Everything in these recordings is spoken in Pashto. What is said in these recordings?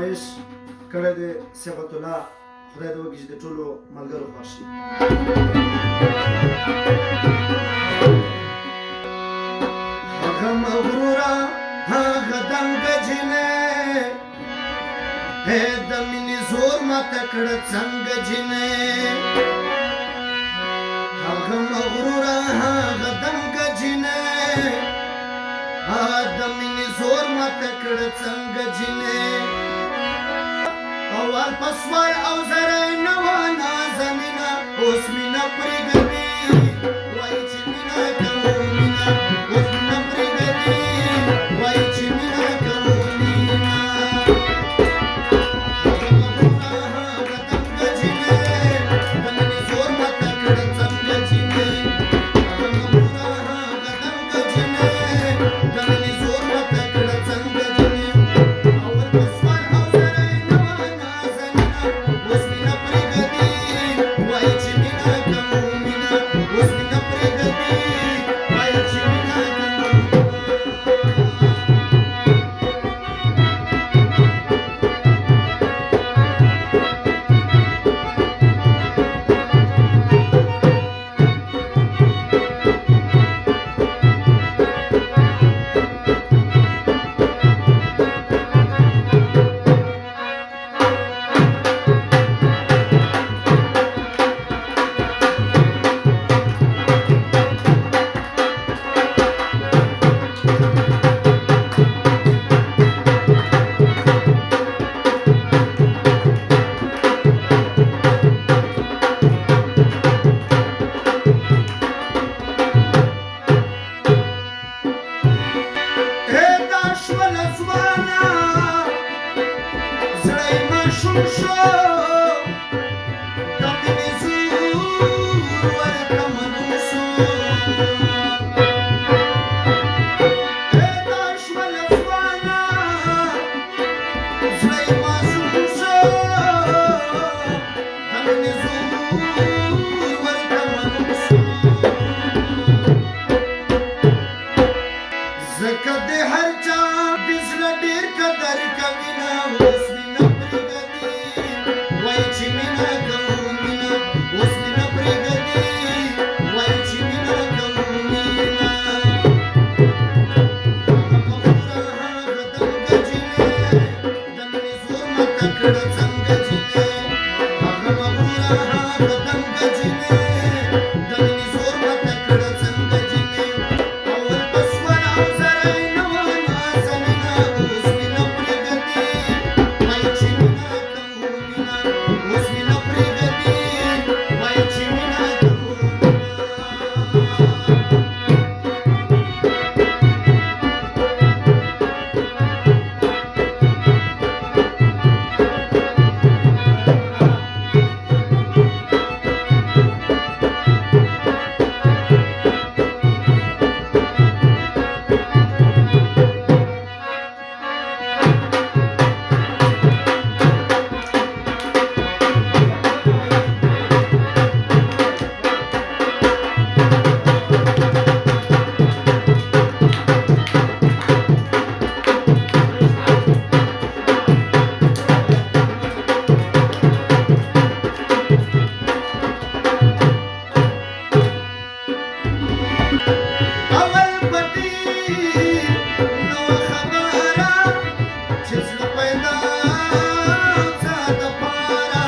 فرمایش کړی دی صبغت الله، خدای دې وکړي چې د ټولو ملګرو خوښ شي. هغه مغروره هغه دنګه جینۍ، د مینې زور ماته کړه څنګه جینۍ. هغه مغروره هغه دنګه جینۍ، د مینې زور ماته کړه څنګه جینۍ. اول پسوال او زری نه وه نازنینه، اوس مینه پرېږدي وایي چې مینه کوو مینه، اوس مینه پرېږدي وایي چې مینه کوو مینه. هغه مغروره هغه دنګه جینۍ، د مینې زور ماته کړه څنګه جینۍ. هغه مغروره هغه دنګه جینۍ، د مینې زور ماته کړه څنګه جینۍ. اول پسوال او زری نه وه نازنینه، اوس مینه پرېږدي وایي چې مینه کوو مینه، اوس مینه پرېږدي وایي چې مینه کوو مینه. دا شوله ځوانه زړه یې ماشوم شو، د مینې زور ورته معلوم شو. دا شوله ځوانه زړه یې ماشوم شو، د مینې زور ورته معلوم شو. ځکه د هر چا د زړه ډېر قدر کوینه، اوس مینه پرېږدي وایي چې مینه کوو مینه، اوس مینه پرېږدي وایي چې مینه کوو مینه. هغه مغروره هغه دنګه جینۍ، د مینې زور ماته کړه څنګه جینۍ. هغه مغروره هغه دنګه جینۍ، د مینې زور ماته کړه څنګه جینۍ. اول پسوال او زری نه وه نازنینه، اوس مینه پرېږدي وایي چې مینه کوو مینه، اوس مینه پرېږدي وایي چې مینه کوو مینه. اول پټي نو خبره چې زړه پیدا څه دپاره.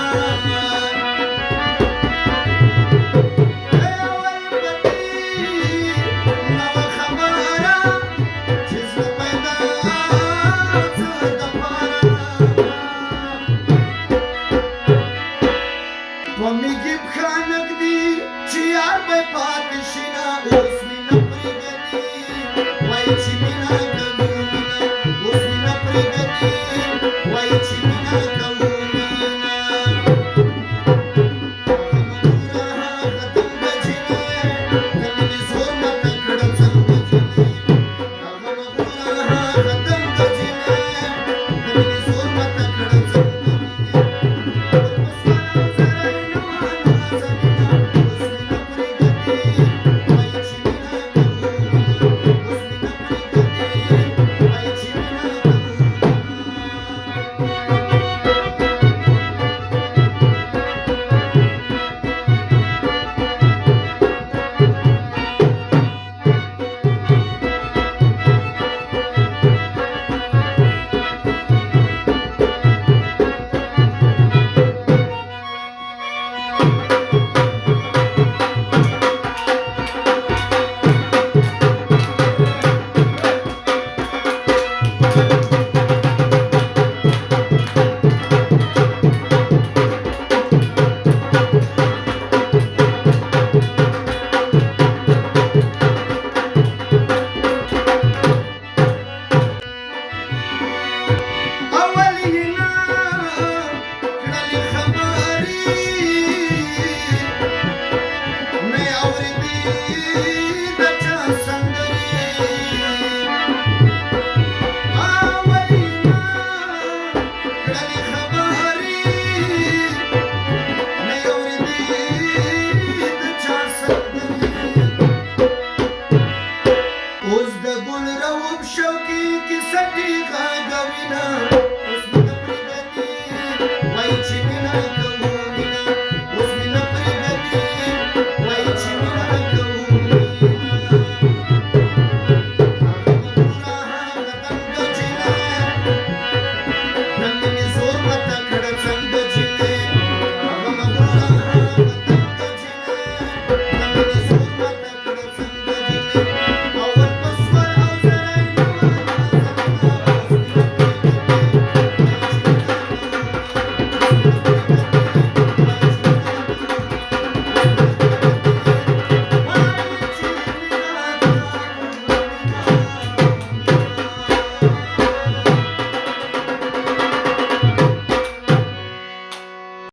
اول پټي نو خبره چې زړه پیدا څه دپاره. په میږي پښه نږدي چې یار به پاتې شي نه، اوس مینه پرېږدي وایي چې مینه کوو مینه، اوس مینه پرېږدي وایي چې مینه کوو مینه. هغه مغروره هغه دنګه جینۍ، د مینې زور ماته کړه څنګه جینۍ. هغه مغروره هغه دنګه جینۍ، د مینې زور ماته کړه څنګه جینۍ. پسوال او زری نه وه نازنینه، اوس مینه پرېږدي وایي چې مینه کوو مینه، اوس مینه پرېږدي وایي چې مینه کوو مینه. غلی خبر